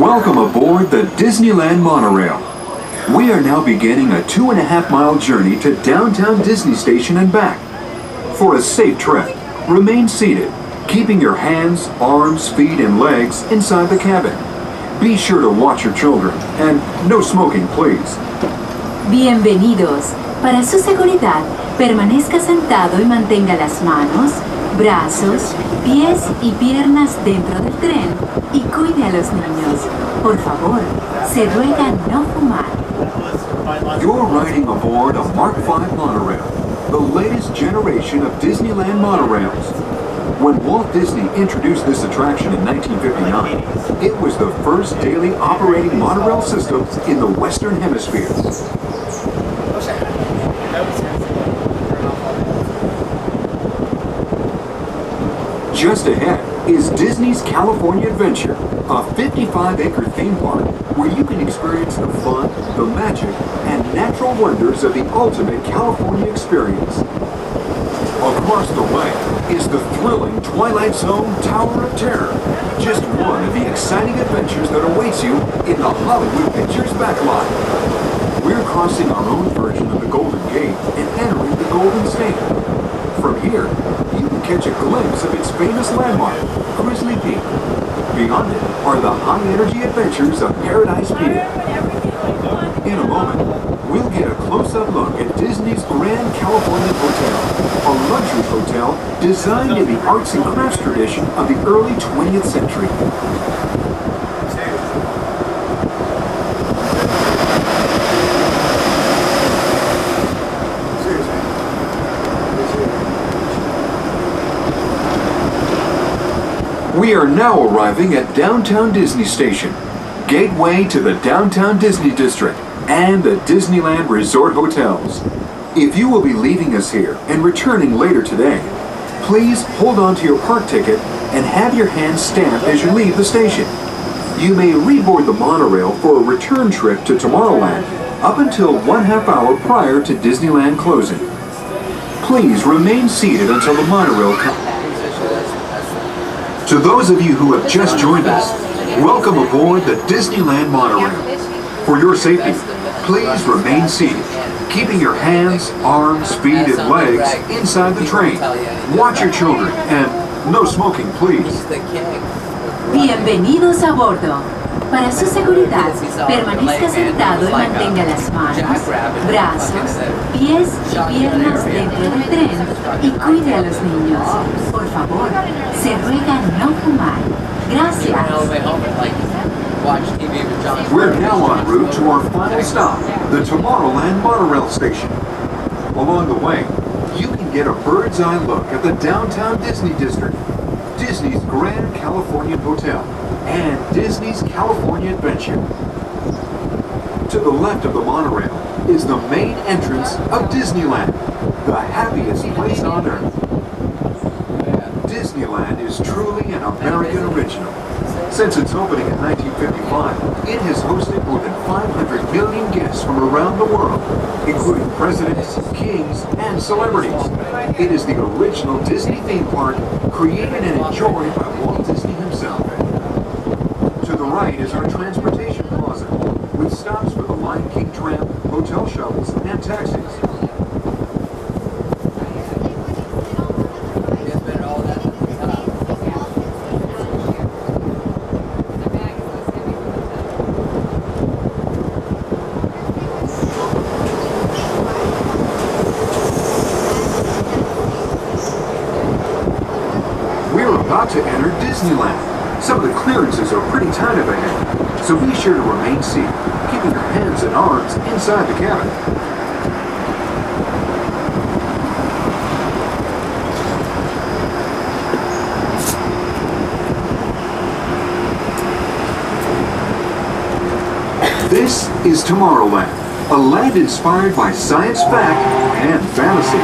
Welcome aboard the Disneyland Monorail. We are now beginning a 2.5-mile journey to downtown Disney Station and back. For a safe trip, remain seated, keeping your hands, arms, feet, and legs inside the cabin. Be sure to watch your children, and no smoking, please. Bienvenidos. Para su seguridad, permanezca sentado y mantenga las manos, brazos, pies y piernas dentro del tren y cuide a los niños. Por favor, se ruega no fumar. You're riding aboard a Mark V monorail, the latest generation of Disneyland monorails. When Walt Disney introduced this attraction in 1959, it was the first daily operating monorail system in the Western Hemisphere. Just ahead is Disney's California Adventure, a 55-acre theme park where you can experience the fun, the magic, and natural wonders of the ultimate California experience. Across the way is the thrilling Twilight Zone Tower of Terror, just one of the exciting adventures that awaits you in the Hollywood Pictures backlot. We're crossing our own version of the Golden Gate and entering the Golden State. From here, you can catch a glimpse of its famous landmark, Grizzly Peak. Beyond it are the high-energy adventures of Paradise Pier. In a moment, we'll get a close-up look at Disney's Grand Californian Hotel, a luxury hotel designed in the arts and crafts tradition of the early 20th century. We are now arriving at Downtown Disney Station, gateway to the Downtown Disney District and the Disneyland Resort Hotels. If you will be leaving us here and returning later today, please hold on to your park ticket and have your hands stamped as you leave the station. You may reboard the monorail for a return trip to Tomorrowland up until 1/2 hour prior to Disneyland closing. Please remain seated until the monorail comes. To those of you who have just joined us, welcome aboard the Disneyland Monorail. For your safety, please remain seated, keeping your hands, arms, feet, and legs inside the train. Watch your children, and no smoking, please. Bienvenidos a bordo. Para su seguridad, permanezca sentado y mantenga las manos, brazos, pies y piernas dentro del tren y cuide a los niños. Por favor, se ruega no fumar. Gracias. We're now en route to our final stop, the Tomorrowland Monorail Station. Along the way, you can get a bird's eye look at the Downtown Disney District, Disney's Grand Californian Hotel, and Disney's California Adventure. To the left of the monorail is the main entrance of Disneyland, the happiest place on earth. Disneyland is truly an American original. Since its opening in 1955, it has hosted more than 500 million guests from around the world, including presidents, kings, and celebrities. It is the original Disney theme park created and enjoyed by Walt Disney himself. To the right is our transportation plaza, with stops for the Lion King tram, hotel shuttles, and taxis. About to enter Disneyland. Some of the clearances are pretty tight up ahead, so be sure to remain seated, keeping your hands and arms inside the cabin. This is Tomorrowland, a land inspired by science fact and fantasy.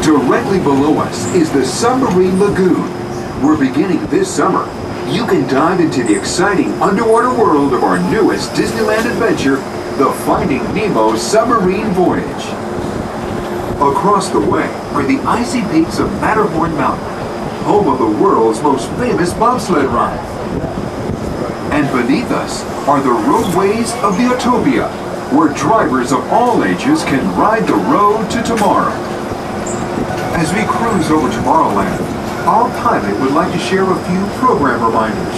Directly below us is the Submarine Lagoon. We're beginning this summer. You can dive into the exciting underwater world of our newest Disneyland adventure, the Finding Nemo Submarine Voyage. Across the way are the icy peaks of Matterhorn Mountain, home of the world's most famous bobsled ride. And beneath us are the roadways of the Utopia, where drivers of all ages can ride the road to tomorrow. As we cruise over Tomorrowland, our pilot would like to share a few program reminders.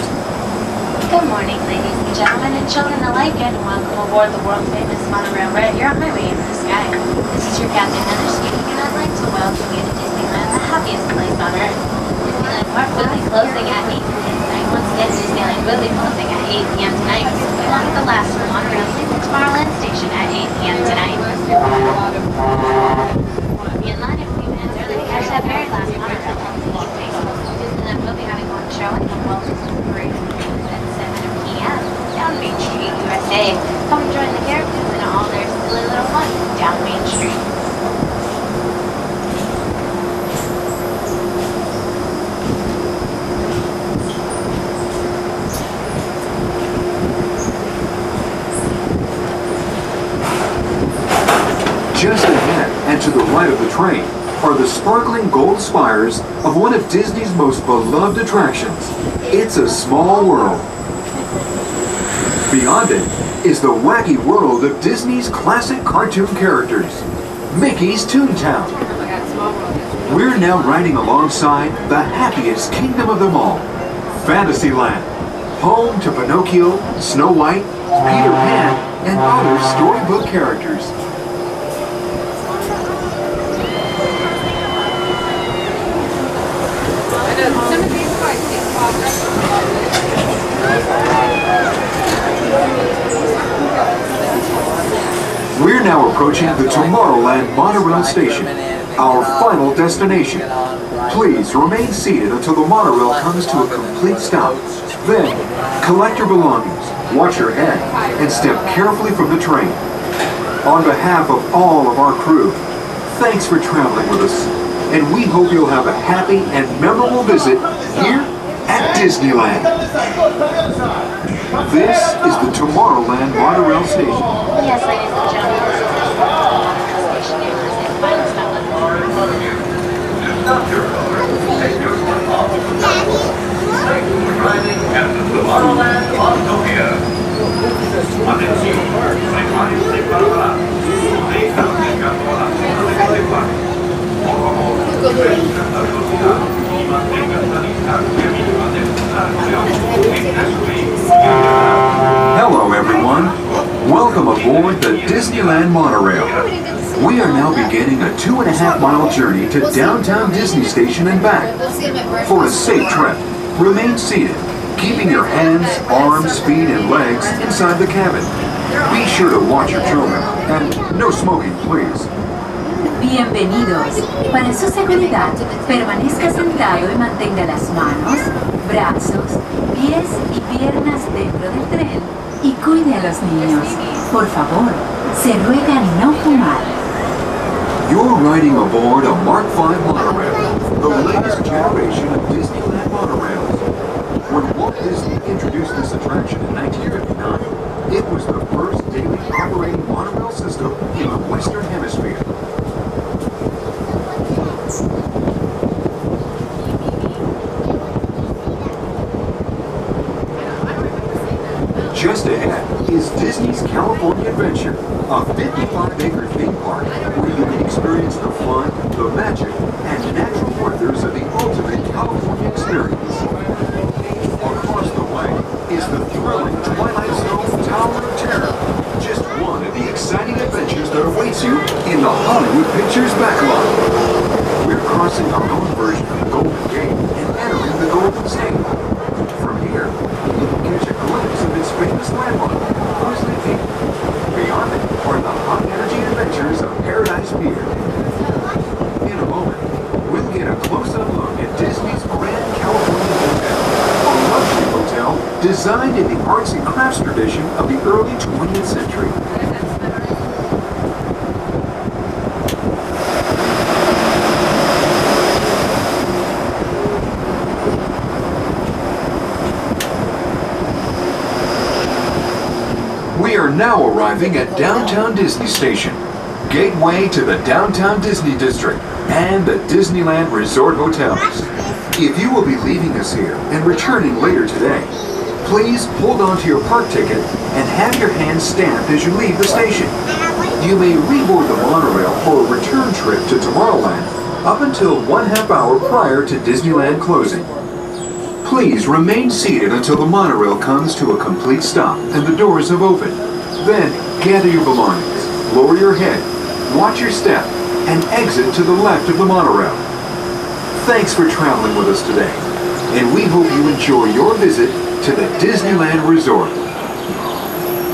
Good morning, ladies and gentlemen, and children alike, and welcome aboard the world-famous Monorail right here on my way into the sky. This is your Captain Heather speaking, and I'd like to welcome you to Disneyland, the happiest place on earth. Disneyland Park will be closing at 8 p.m. tonight. Once again, Disneyland will be closing at 8 p.m. tonight, along with the last Monorail in the Tomorrowland station at 8 p.m. tonight. Be in line a few minutes early to catch that very last Monorail. Disneyland will be having one show in the Walt Disney Parade down Main Street, USA. Come and join the characters in all their silly little fun down Main Street. Just ahead and to the right of the train are the sparkling gold spires of one of Disney's most beloved attractions. It's a Small World. Beyond it is the wacky world of Disney's classic cartoon characters, Mickey's Toontown. We're now riding alongside the happiest kingdom of them all, Fantasyland, home to Pinocchio, Snow White, Peter Pan, and other storybook characters. We're now approaching the Tomorrowland Monorail station, our final destination. Please remain seated until the monorail comes to a complete stop. Then, collect your belongings, watch your head, and step carefully from the train. On behalf of all of our crew, thanks for traveling with us, and we hope you'll have a happy and memorable visit here at Disneyland. This is the Tomorrowland Monorail station. Yes, ladies and gentlemen, this is the Tomorrowland Monorail station. This is the final stop. Arriving at the Tomorrowland Utopia. Attenzione, prepari preparati. Deja ubicado a la zona de despart. Por favor, presta la velocidad y mantenga la distancia mínima del desarrollo en caso de... Hello everyone. Welcome aboard the Disneyland Monorail. We are now beginning a 2.5-mile journey to downtown Disney Station and back. For a safe trip, remain seated, keeping your hands, arms, feet, and legs inside the cabin. Be sure to watch your children, and no smoking, please. Bienvenidos. Para su seguridad, permanezca sentado y mantenga las manos, brazos, pies y piernas dentro del tren y cuide a los niños. Por favor, se ruega no fumar. You're riding aboard a Mark V monorail, the latest generation of Disneyland monorails. When Walt Disney introduced this attraction in 1959, it was the first daily operating monorail system in the Western Hemisphere. Just ahead is Disney's California Adventure, a 55-acre theme park where you can experience the fun, the magic, and natural wonders of the ultimate California experience. Across the way is the thrilling Twilight Zone Tower of Terror, just one of the exciting adventures that awaits you in the Hollywood Pictures backlot. We're crossing our own version of the Golden Gate and entering the Golden State. From here, you can catch a glimpse of its famous landmark, Grizzly Peak. Beyond it are the high-energy adventures of Paradise Pier. In a moment, we'll get a close-up look at Disney's Grand California Hotel, a luxury hotel designed in the arts and crafts tradition of the early 20th century. We are now arriving at Downtown Disney Station, gateway to the Downtown Disney District and the Disneyland Resort Hotels. If you will be leaving us here and returning later today, Please hold on to your park ticket and have your hand stamped as you leave the station. You may reboard the monorail for a return trip to Tomorrowland up until 1/2 hour prior to Disneyland closing. Please remain seated until the monorail comes to a complete stop and the doors have opened. Then gather your belongings, lower your head, watch your step, and exit to the left of the monorail. Thanks for traveling with us today, and we hope you enjoy your visit to the Disneyland Resort.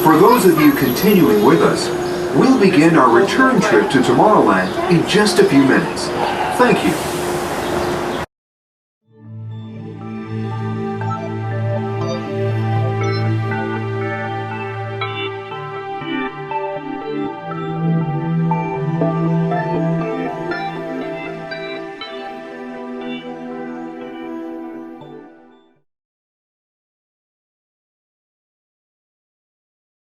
For those of you continuing with us, we'll begin our return trip to Tomorrowland in just a few minutes. Thank you.